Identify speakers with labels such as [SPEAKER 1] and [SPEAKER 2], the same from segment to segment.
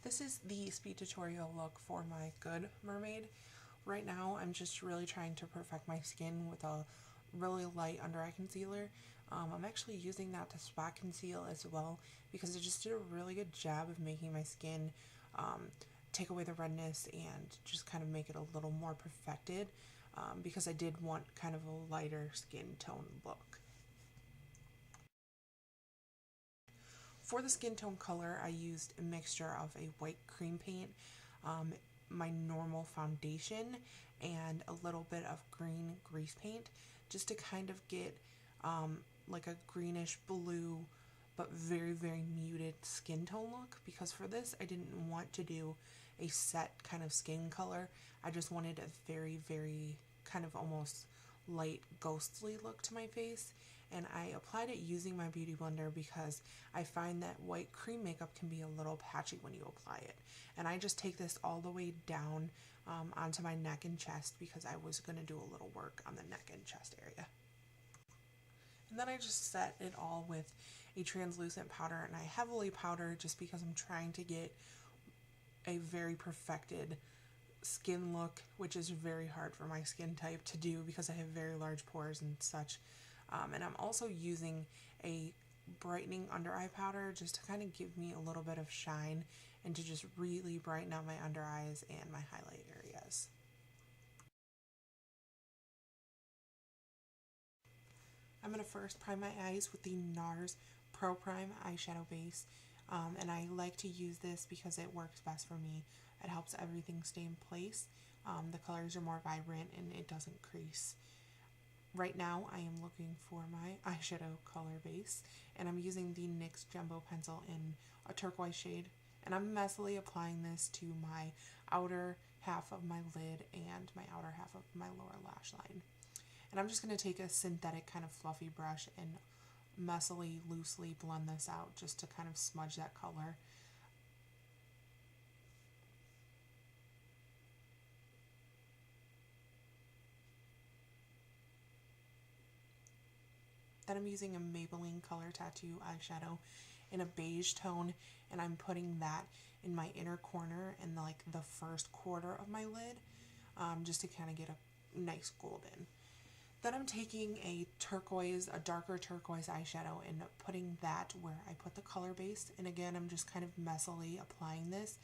[SPEAKER 1] This is the speed tutorial look for my Good Mermaid. Right now I'm just really trying to perfect my skin with a really light under eye concealer. I'm actually using that to spot conceal as well because it just did a really good job of making my skin take away the redness and just kind of make it a little more perfected because I did want kind of a lighter skin tone look. For the skin tone color, I used a mixture of a white cream paint, um, my normal foundation, and a little bit of green grease paint just to kind of get like a greenish blue but very, very muted skin tone look, because for this I didn't want to do a set kind of skin color. I just wanted a very, very kind of almost light ghostly look to my face, and I applied it using my beauty blender because I find that white cream makeup can be a little patchy when you apply it. And I just take this all the way down onto my neck and chest because I was going to do a little work on the neck and chest area. And then I just set it all with a translucent powder, and I heavily powder just because I'm trying to get a very perfected skin look, which is very hard for my skin type to do because I have very large pores and such. And I'm also using a brightening under eye powder just to kind of give me a little bit of shine and to just really brighten up my under eyes and my highlight areas. I'm going to first prime my eyes with the NARS Pro Prime eyeshadow base. And I like to use this because it works best for me. It helps everything stay in place. The colors are more vibrant and it doesn't crease. Right now I am looking for my eyeshadow color base, and I'm using the NYX Jumbo Pencil in a turquoise shade, and I'm messily applying this to my outer half of my lid and my outer half of my lower lash line. And I'm just going to take a synthetic kind of fluffy brush and messily, loosely blend this out just to kind of smudge that color. Then I'm using a Maybelline Color Tattoo eyeshadow in a beige tone, and I'm putting that in my inner corner and like the first quarter of my lid, just to kind of get a nice golden. Then I'm taking a darker turquoise eyeshadow and putting that where I put the color base. And again, I'm just kind of messily applying this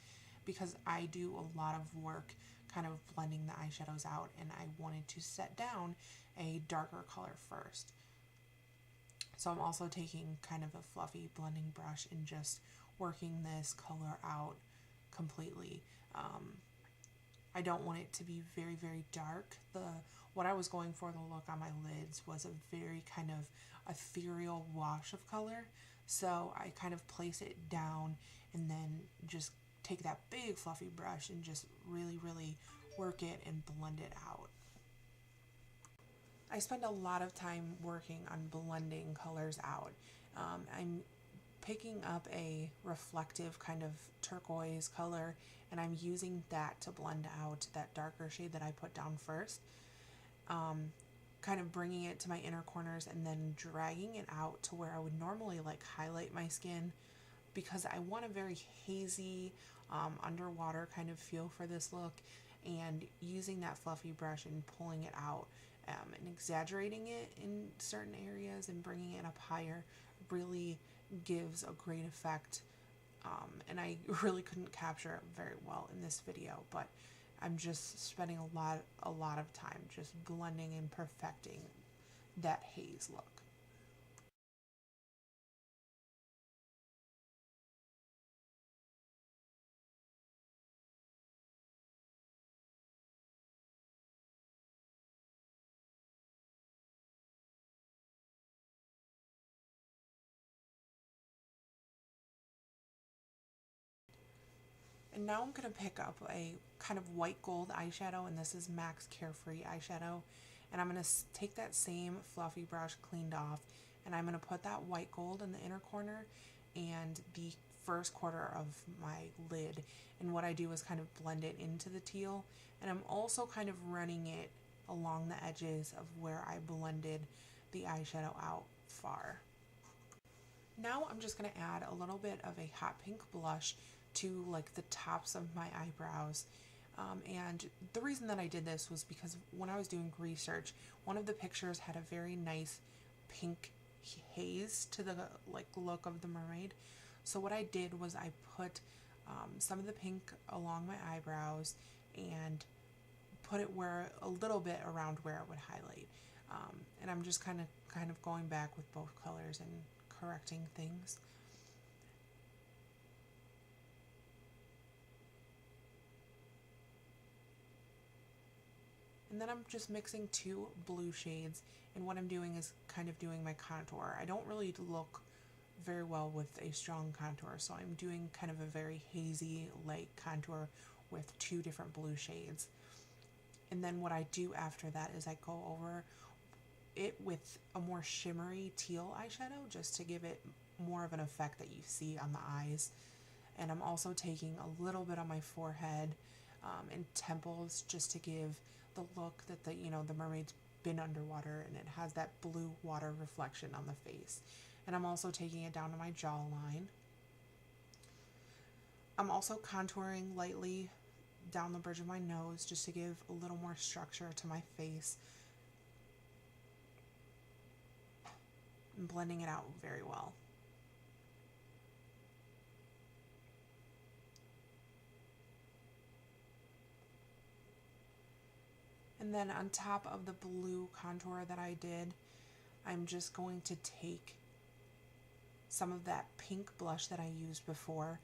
[SPEAKER 1] because I do a lot of work kind of blending the eyeshadows out, and I wanted to set down a darker color first. So I'm also taking kind of a fluffy blending brush and just working this color out completely. I don't want it to be very, very dark. What I was going for the look on my lids was a very kind of ethereal wash of color. So I kind of place it down and then just take that big fluffy brush and just really, really work it and blend it out. I spend a lot of time working on blending colors out. I'm picking up a reflective kind of turquoise color, and I'm using that to blend out that darker shade that I put down first. Kind of bringing it to my inner corners and then dragging it out to where I would normally like highlight my skin, because I want a very hazy, underwater kind of feel for this look, and using that fluffy brush and pulling it out and exaggerating it in certain areas and bringing it up higher really gives a great effect. And I really couldn't capture it very well in this video, but I'm just spending a lot of time just blending and perfecting that haze look. And now I'm going to pick up a kind of white gold eyeshadow, and this is MAC's Carefree eyeshadow. And I'm going to take that same fluffy brush cleaned off, and I'm going to put that white gold in the inner corner and the first quarter of my lid. And what I do is kind of blend it into the teal, and I'm also kind of running it along the edges of where I blended the eyeshadow out far. Now I'm just going to add a little bit of a hot pink blush to like the tops of my eyebrows. And the reason that I did this was because when I was doing research, one of the pictures had a very nice pink haze to the like look of the mermaid. So what I did was I put some of the pink along my eyebrows and put it where a little bit around where it would highlight. And I'm just kind of going back with both colors and correcting things. And then I'm just mixing two blue shades, and what I'm doing is kind of doing my contour. I don't really look very well with a strong contour, so I'm doing kind of a very hazy light contour with two different blue shades. And then what I do after that is I go over it with a more shimmery teal eyeshadow just to give it more of an effect that you see on the eyes. And I'm also taking a little bit on my forehead and temples just to give the look that the mermaid's been underwater and it has that blue water reflection on the face. And I'm also taking it down to my jawline. I'm also contouring lightly down the bridge of my nose just to give a little more structure to my face and blending it out very well. And then on top of the blue contour that I did, I'm just going to take some of that pink blush that I used before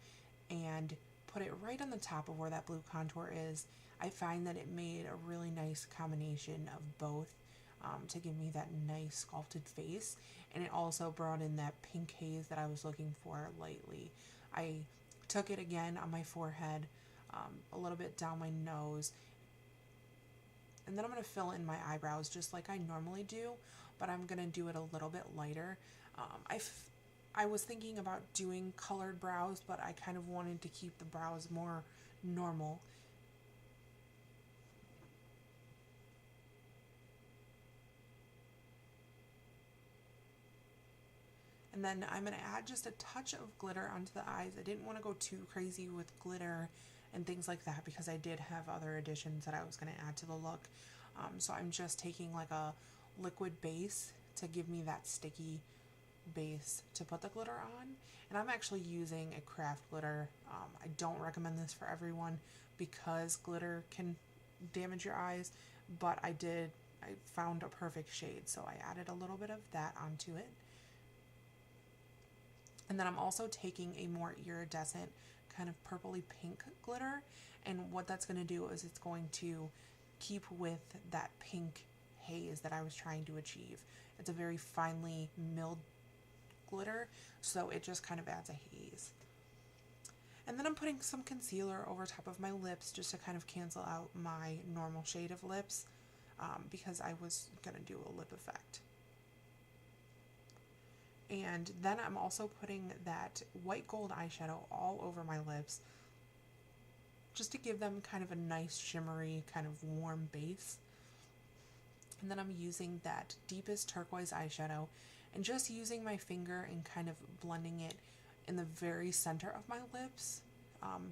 [SPEAKER 1] and put it right on the top of where that blue contour is. I find that it made a really nice combination of both to give me that nice sculpted face, and it also brought in that pink haze that I was looking for lightly. I took it again on my forehead, a little bit down my nose, and then I'm going to fill in my eyebrows just like I normally do, but I'm going to do it a little bit lighter. I was thinking about doing colored brows, but I kind of wanted to keep the brows more normal. And then I'm going to add just a touch of glitter onto the eyes. I didn't want to go too crazy with glitter and things like that because I did have other additions that I was going to add to the look. So I'm just taking like a liquid base to give me that sticky base to put the glitter on. And I'm actually using a craft glitter. I don't recommend this for everyone because glitter can damage your eyes, but I found a perfect shade, so I added a little bit of that onto it. And then I'm also taking a more iridescent kind of purpley pink glitter, and what that's going to do is it's going to keep with that pink haze that I was trying to achieve. It's a very finely milled glitter, so it just kind of adds a haze. And then I'm putting some concealer over top of my lips just to kind of cancel out my normal shade of lips because I was going to do a lip effect. And then I'm also putting that white gold eyeshadow all over my lips just to give them kind of a nice shimmery kind of warm base. And then I'm using that deepest turquoise eyeshadow and just using my finger and kind of blending it in the very center of my lips,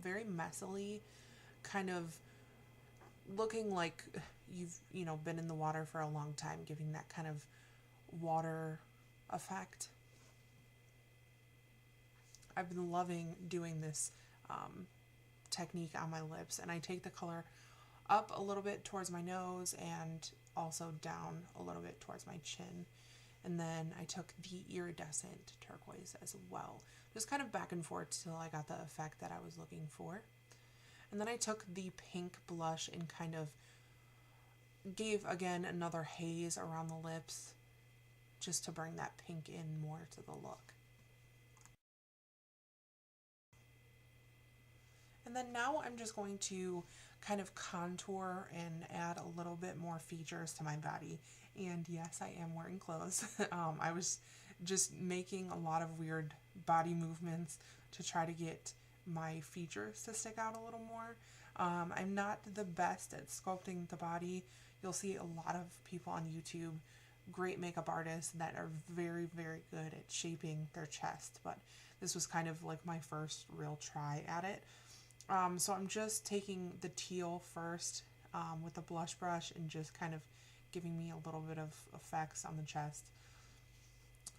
[SPEAKER 1] very messily, kind of looking like you've been in the water for a long time, giving that kind of water effect. I've been loving doing this technique on my lips, and I take the color up a little bit towards my nose and also down a little bit towards my chin. And then I took the iridescent turquoise as well, just kind of back and forth till I got the effect that I was looking for. And then I took the pink blush and kind of gave again another haze around the lips just to bring that pink in more to the look. And then now I'm just going to kind of contour and add a little bit more features to my body. And yes, I am wearing clothes. I was just making a lot of weird body movements to try to get my features to stick out a little more. I'm not the best at sculpting the body. You'll see a lot of people on YouTube, great makeup artists that are very, very good at shaping their chest, but this was kind of like my first real try at it. So I'm just taking the teal first with a blush brush and just kind of giving me a little bit of effects on the chest.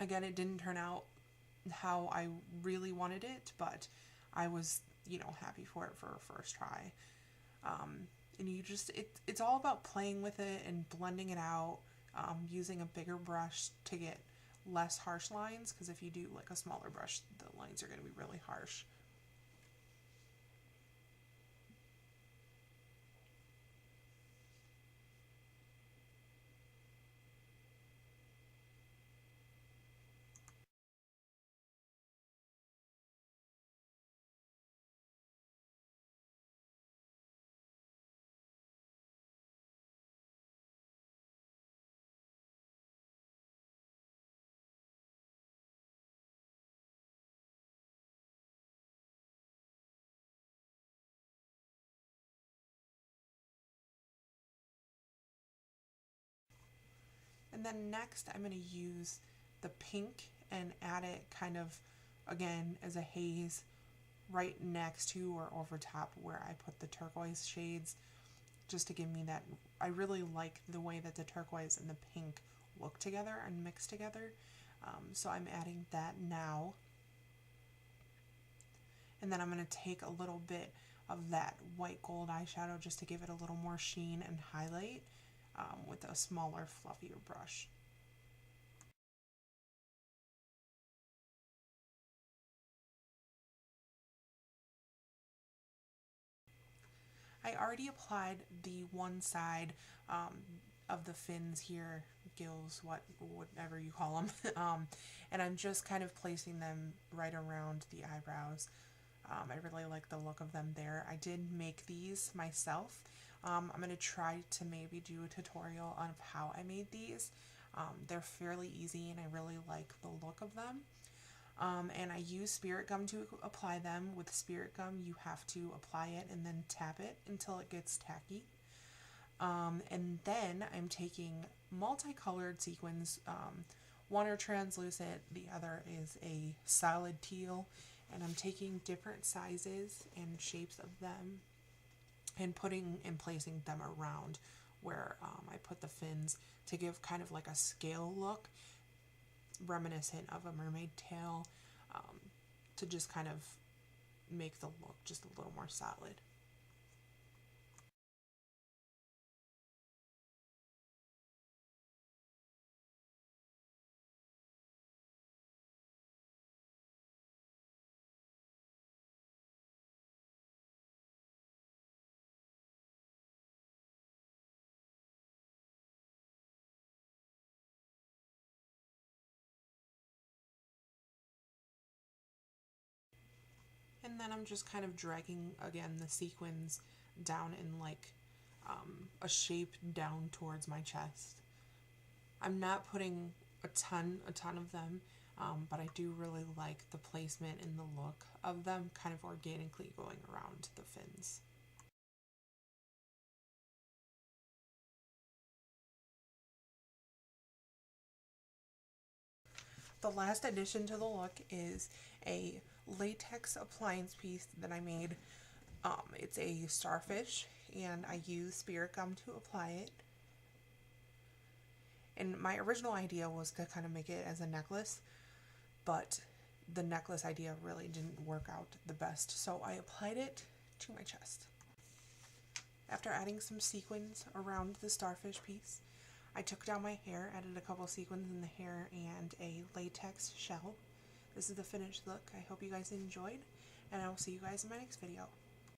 [SPEAKER 1] Again, it didn't turn out how I really wanted it, but I was, happy for it for a first try. And it's all about playing with it and blending it out, using a bigger brush to get less harsh lines, because if you do like a smaller brush, the lines are going to be really harsh. And then next I'm going to use the pink and add it kind of again as a haze right next to or over top where I put the turquoise shades, just to give me that. I really like the way that the turquoise and the pink look together and mix together. So I'm adding that now. And then I'm going to take a little bit of that white gold eyeshadow just to give it a little more sheen and highlight with a smaller, fluffier brush. I already applied the one side of the fins here, gills, whatever you call them, and I'm just kind of placing them right around the eyebrows. I really like the look of them there. I did make these myself. I'm going to try to maybe do a tutorial on how I made these. They're fairly easy and I really like the look of them. And I use spirit gum to apply them. With spirit gum, you have to apply it and then tap it until it gets tacky. And then I'm taking multicolored sequins. One are translucent, the other is a solid teal, and I'm taking different sizes and shapes of them and putting and placing them around where I put the fins to give kind of like a scale look, reminiscent of a mermaid tail, to just kind of make the look just a little more solid. And then I'm just kind of dragging again the sequins down in like a shape down towards my chest. I'm not putting a ton of them, but I do really like the placement and the look of them kind of organically going around the fins. The last addition to the look is a latex appliance piece that I made. It's a starfish, and I use spirit gum to apply it. And my original idea was to kind of make it as a necklace, but the necklace idea really didn't work out the best, so I applied it to my chest. After adding some sequins around the starfish piece, I took down my hair, added a couple sequins in the hair, and a latex shell. This is the finished look. I hope you guys enjoyed, and I will see you guys in my next video.